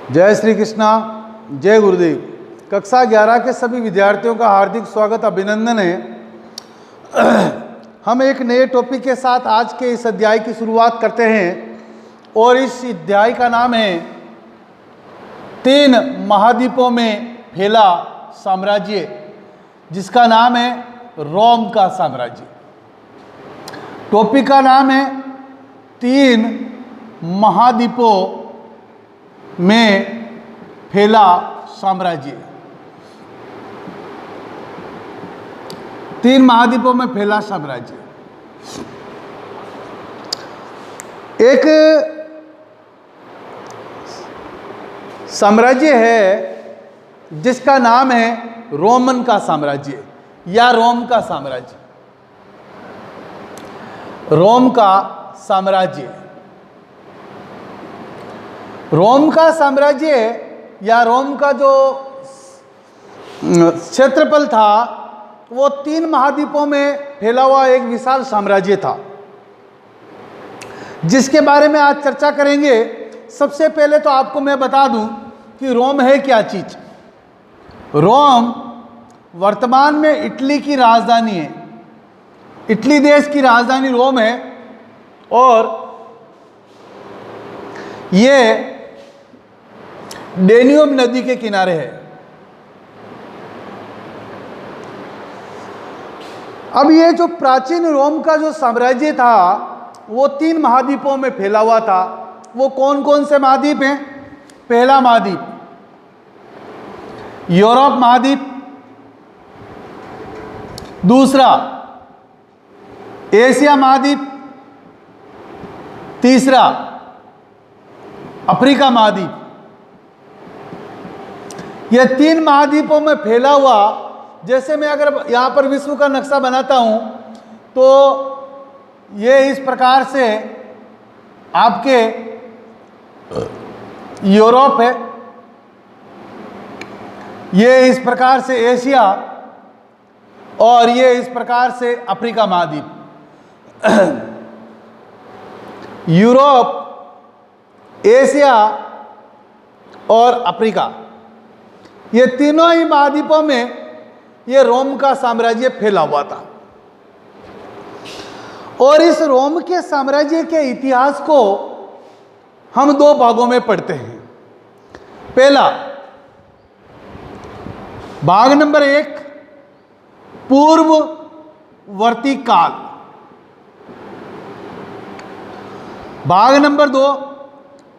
जय श्री कृष्णा, जय गुरुदेव। कक्षा 11 के सभी विद्यार्थियों का हार्दिक स्वागत, अभिनंदन है। हम एक नए टॉपिक के साथ आज के इस अध्याय की शुरुआत करते हैं और इस अध्याय का नाम है 3 महाद्वीपों में फैला साम्राज्य, जिसका नाम है रोम का साम्राज्य। टॉपिक का नाम है 3 महाद्वीपों में फैला साम्राज्य। 3 महाद्वीपों में फैला साम्राज्य। एक साम्राज्य है जिसका नाम है रोमन का साम्राज्य या रोम का साम्राज्य। रोम का साम्राज्य, रोम का साम्राज्य या रोम का जो क्षेत्रफल था वो 3 महाद्वीपों में फैला हुआ एक विशाल साम्राज्य था, जिसके बारे में आज चर्चा करेंगे। सबसे पहले तो आपको मैं बता दूं कि रोम है क्या चीज। रोम वर्तमान में इटली की राजधानी है। इटली देश की राजधानी रोम है और ये डेन्यूब नदी के किनारे है। अब ये जो प्राचीन रोम का जो साम्राज्य था वो 3 महाद्वीपों में फैला हुआ था। वो कौन कौन से महाद्वीप हैं? पहला महाद्वीप यूरोप महाद्वीप, दूसरा एशिया महाद्वीप, तीसरा अफ्रीका महाद्वीप। यह 3 महाद्वीपों में फैला हुआ, जैसे मैं अगर यहां पर विश्व का नक्शा बनाता हूं तो ये इस प्रकार से आपके यूरोप है, ये इस प्रकार से एशिया और ये इस प्रकार से अफ्रीका महाद्वीप। यूरोप, एशिया और अफ्रीका, ये तीनों ही महाद्वीपों में ये रोम का साम्राज्य फैला हुआ था। और इस रोम के साम्राज्य के इतिहास को हम 2 भागों में पढ़ते हैं। पहला भाग नंबर 1 पूर्ववर्ती काल, भाग नंबर 2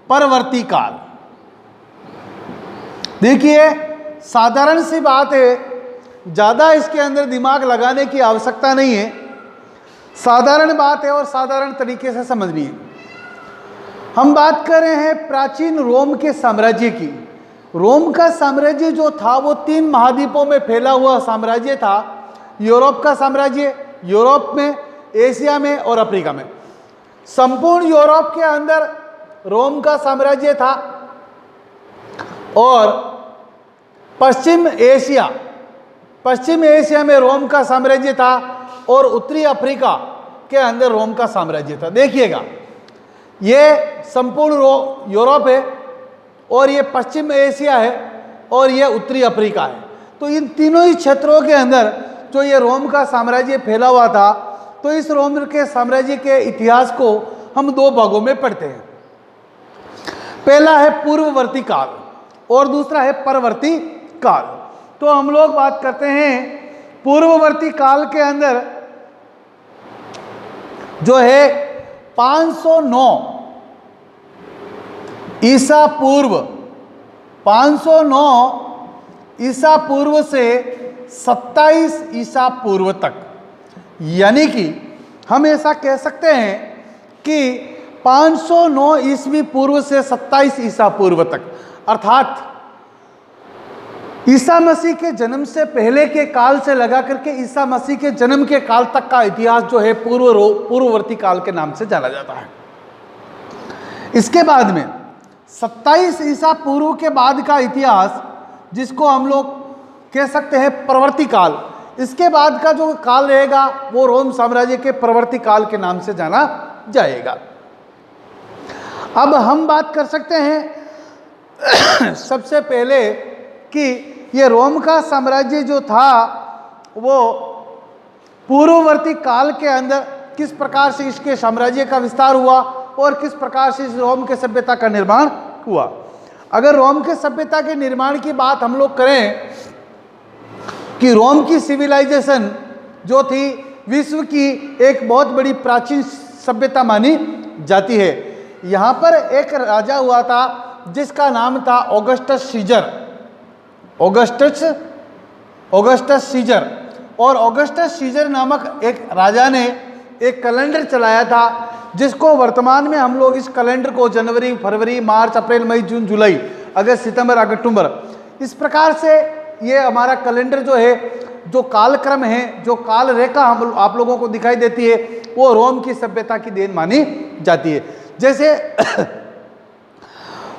परवर्ती काल। देखिए, साधारण सी बात है, ज़्यादा इसके अंदर दिमाग लगाने की आवश्यकता नहीं है। साधारण बात है और साधारण तरीके से समझनी है। हम बात कर रहे हैं प्राचीन रोम के साम्राज्य की। रोम का साम्राज्य जो था वो 3 महाद्वीपों में फैला हुआ साम्राज्य था। यूरोप का साम्राज्य, यूरोप में, एशिया में और अफ्रीका में। संपूर्ण यूरोप के अंदर रोम का साम्राज्य था और पश्चिम एशिया में रोम का साम्राज्य था और उत्तरी अफ्रीका के अंदर रोम का साम्राज्य था। देखिएगा, ये संपूर्ण यूरोप है और ये पश्चिम एशिया है और ये उत्तरी अफ्रीका है। तो इन तीनों ही क्षेत्रों के अंदर जो ये रोम का साम्राज्य फैला हुआ था, तो इस रोम के साम्राज्य के इतिहास को हम 2 भागों में पढ़ते हैं। पहला है पूर्ववर्ती काल और दूसरा है परवर्ती काल। तो हम लोग बात करते हैं पूर्ववर्ती काल के अंदर जो है 509 ईसा पूर्व, 509 ईसा पूर्व से 27 ईसा पूर्व तक, यानी कि हम ऐसा कह सकते हैं कि 509 ईस्वी पूर्व से 27 ईसा पूर्व तक, अर्थात ईसा मसीह के जन्म से पहले के काल से लगा करके ईसा मसीह के जन्म के काल तक का इतिहास जो है पूर्ववर्ती काल के नाम से जाना जाता है। इसके बाद में 27 ईसा पूर्व के बाद का इतिहास, जिसको हम लोग कह सकते हैं परवर्ती काल, इसके बाद का जो काल रहेगा वो रोम साम्राज्य के परवर्ती काल के नाम से जाना जाएगा। अब हम बात कर सकते हैं सबसे पहले कि ये रोम का साम्राज्य जो था वो पूर्ववर्ती काल के अंदर किस प्रकार से इसके साम्राज्य का विस्तार हुआ और किस प्रकार से इस रोम के सभ्यता का निर्माण हुआ। अगर रोम के सभ्यता के निर्माण की बात हम लोग करें कि रोम की सिविलाइजेशन जो थी विश्व की एक बहुत बड़ी प्राचीन सभ्यता मानी जाती है। यहाँ पर एक राजा हुआ था जिसका नाम था ऑगस्टस सीजर। ऑगस्टस सीजर, और ऑगस्टस सीजर नामक एक राजा ने एक कैलेंडर चलाया था जिसको वर्तमान में हम लोग इस कैलेंडर को जनवरी, फरवरी, मार्च, अप्रैल, मई, जून, जुलाई, अगस्त, सितंबर, अक्टूबर, इस प्रकार से ये हमारा कैलेंडर जो है, जो कालक्रम है, जो काल रेखा हम आप लोगों को दिखाई देती है, वो रोम की सभ्यता की देन मानी जाती है। जैसे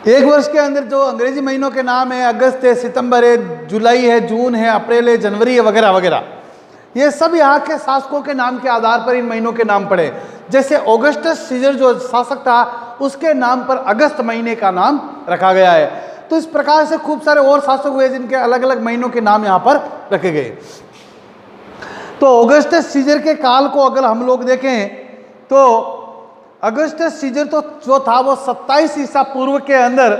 एक वर्ष के अंदर जो अंग्रेजी महीनों के नाम है, अगस्त है, सितंबर है, जुलाई है, जून है, अप्रैल है, जनवरी है, वगैरह वगैरह, ये सब यहाँ के शासकों के नाम के आधार पर इन महीनों के नाम पड़े। जैसे ऑगस्टस सीजर जो शासक था उसके नाम पर अगस्त महीने का नाम रखा गया है। तो इस प्रकार से खूब सारे और शासक हुए जिनके अलग अलग महीनों के नाम यहाँ पर रखे गए। तो ऑगस्टस सीजर के काल को अगर हम लोग देखें तो ऑगस्टस सीजर तो जो था वो 27 ईसा पूर्व के अंदर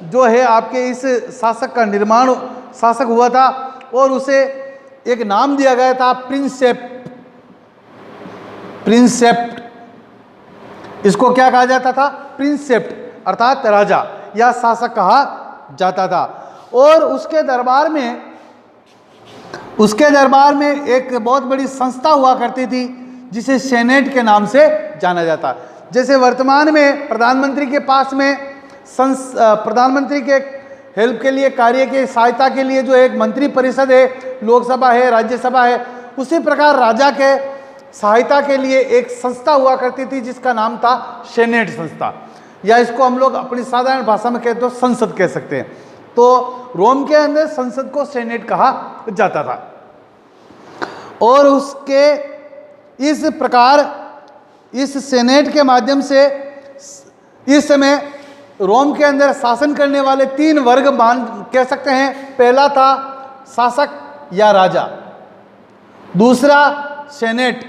जो है आपके इस शासक का निर्माण शासक हुआ था और उसे एक नाम दिया गया था प्रिंसेप्ट। इसको क्या कहा जाता था? प्रिंसेप्ट, अर्थात राजा या शासक कहा जाता था। और उसके दरबार में एक बहुत बड़ी संस्था हुआ करती थी जिसे सेनेट के नाम से जाना जाता। जैसे वर्तमान में प्रधानमंत्री के पास में प्रधानमंत्री के हेल्प के लिए, कार्य की सहायता के लिए जो एक मंत्री परिषद है, लोकसभा है, राज्यसभा है, उसी प्रकार राजा के सहायता के लिए एक संस्था हुआ करती थी जिसका नाम था सेनेट संस्था, या इसको हम लोग अपनी साधारण भाषा में कहते हो संसद कह सकते हैं। तो रोम के अंदर संसद को सेनेट कहा जाता था। और उसके इस प्रकार इस सेनेट के माध्यम से इस समय रोम के अंदर शासन करने वाले 3 वर्ग कह सकते हैं। पहला था शासक या राजा, दूसरा सेनेट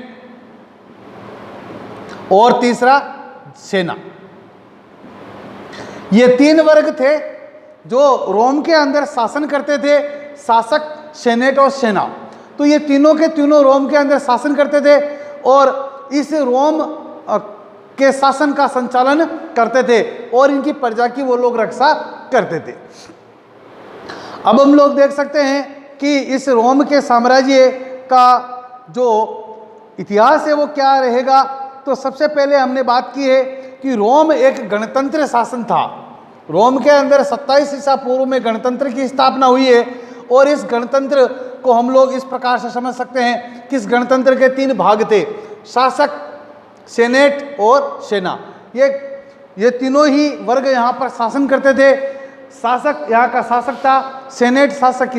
और तीसरा सेना। ये 3 वर्ग थे जो रोम के अंदर शासन करते थे, शासक, सेनेट और सेना। तो ये तीनों के तीनों रोम के अंदर शासन करते थे और इस रोम के शासन का संचालन करते थे और इनकी प्रजा की वो लोग रक्षा करते थे। अब हम लोग देख सकते हैं कि इस रोम के साम्राज्य का जो इतिहास है वो क्या रहेगा। तो सबसे पहले हमने बात की है कि रोम एक गणतंत्र शासन था। रोम के अंदर 27 ईसा पूर्व में गणतंत्र की स्थापना हुई है और इस गणतंत्र को हम लोग इस प्रकार से समझ सकते हैं कि इस गणतंत्र के 3 भाग थे, शासक, सेनेट और सेना। ये तीनों ही वर्ग यहाँ पर शासन करते थे। शासक यहाँ का शासक था, सेनेट शासक